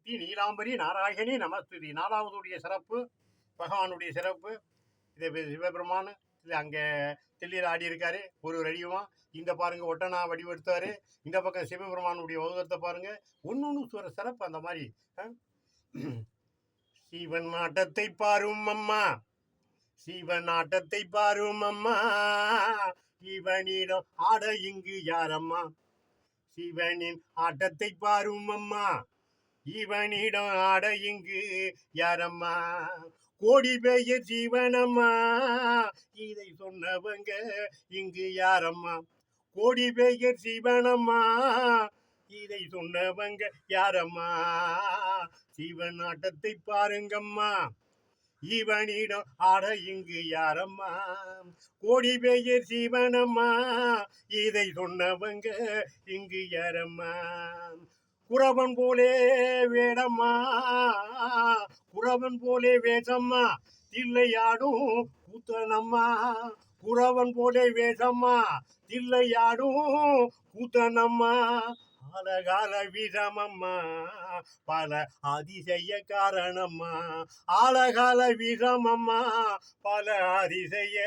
ஆதிசக்தி நீலாம்பரி நாராயணி நமஸ்துதி. நாலாவதுடைய சிறப்பு, பகவானுடைய சிறப்பு. இதை சிவபெருமான் அங்கே தெல்லியில் ஆடி இருக்காரு ஒரு வடிவமா. இந்த பாருங்க ஒட்டனா வடிவெடுத்தாரு. இந்த பக்கம் சிவபெருமானுடைய உலகத்தை பாருங்க. ஒன்று சிறப்பு அந்த மாதிரி. சிவன் ஆட்டத்தை பாரும் அம்மா, சிவன் ஆட்டத்தை பாரும் அம்மா, இவனிடம் ஆட இங்கு யாரம்மா. சிவனின் ஆட்டத்தை பாரும் அம்மா, இவனிடம் ஆட இங்கு யாரம்மா. கோடி பெயர் ஜீவனம்மா, இதை சொன்னவங்க இங்கு யாரம்மா. கோடி பெயர் ஜீவனம்மா, இதை சொன்னவங்க யாரம்மா. சிவன் ஆட்டத்தை பாருங்கம்மா, இவனிடம் ஆட இங்கு யாரம்மா. கோடி பெயர் ஜீவனம்மா, இதை சொன்னவங்க இங்கு யாரம்மா. குறவன் போலே வேடம்மா, குறவன் போலே வேஷம்மா, தில்லையாடும் கூத்தனம்மா. குறவன் போலே வேஷம்மா, தில்லையாடும் கூத்தனம்மா. ஆலகால விஷமம்மா, பல அதிசய காரணம்மா. ஆலகால விஷமம்மா, பல அதிசய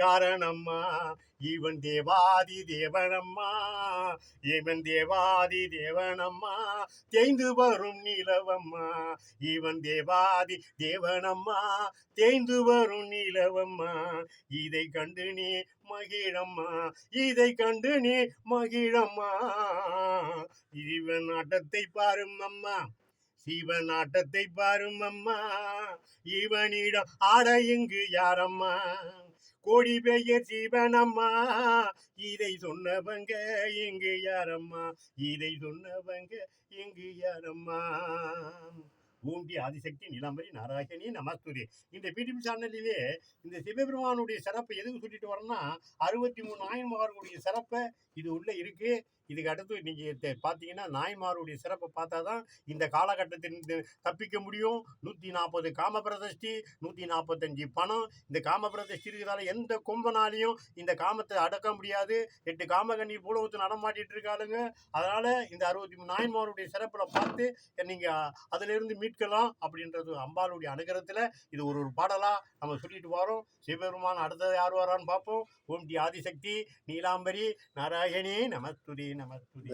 காரணம்மா. இவன் தேவாதி தேவனம்மா, இவன் தேவாதி தேவனம்மா, தேய்ந்து வரும் நிலவம்மா. இவன் தேவாதி தேவனம்மா, தேய்ந்து வரும் நிலவம்மா. இதை கண்டு நீ மகிழம்மா, இதை கண்டு நீ மகிழம்மா. இவன் ஆட்டத்தை பாரும் அம்மா, சிவன் ஆட்டத்தை பாரும் அம்மா, இவனிடம் ஆட இங்கு யாரம்மா. கோடி பெயர் சிவனம்மா, இதை சொன்னவங்க இங்கு யாரம்மா. இதை சொன்னவங்க இங்கு யாரம்மா. ஓம்டி ஆதிசக்தி நீலாம்பரி நாராயணி நமஸ்துதி. இந்த பிடிபி சேனலிலே இந்த சிவபெருமானுடைய சிறப்பை எதுக்கு சொல்லிட்டு வரோம்னா, 63 நாயன்மார்களுடைய சிறப்பை இது உள்ள இருக்கு. இதுக்கு அடுத்து நீங்க பார்த்தீங்கன்னா நாயன்மாருடைய சிறப்பை பார்த்தா தான் இந்த காலகட்டத்தின் தப்பிக்க முடியும். 140 காம பிரதிஷ்டி, 145 பணம். இந்த காம பிரதிஷ்டி இருக்கிறதால எந்த கொம்பனாலையும் இந்த காமத்தை அடக்க முடியாது. 8 காமகண்ணி பூலகத்து நடமாட்டிட்டு இருக்காளுங்க. அதனால இந்த 63 நாயன்மாருடைய சிறப்பில் பார்த்து நீங்க அதிலிருந்து மீட்கலாம் அப்படின்றது அம்பாளுடைய அனுகிரகத்தில் இது ஒரு பாடலா நம்ம சொல்லிட்டு வரோம். சிவபெருமான் அடுத்தது யார் வரான்னு பார்ப்போம். ஓம்டி ஆதிசக்தி நீலாம்பரி நாராயணி நமஸ்துதி நமஸ்துதி.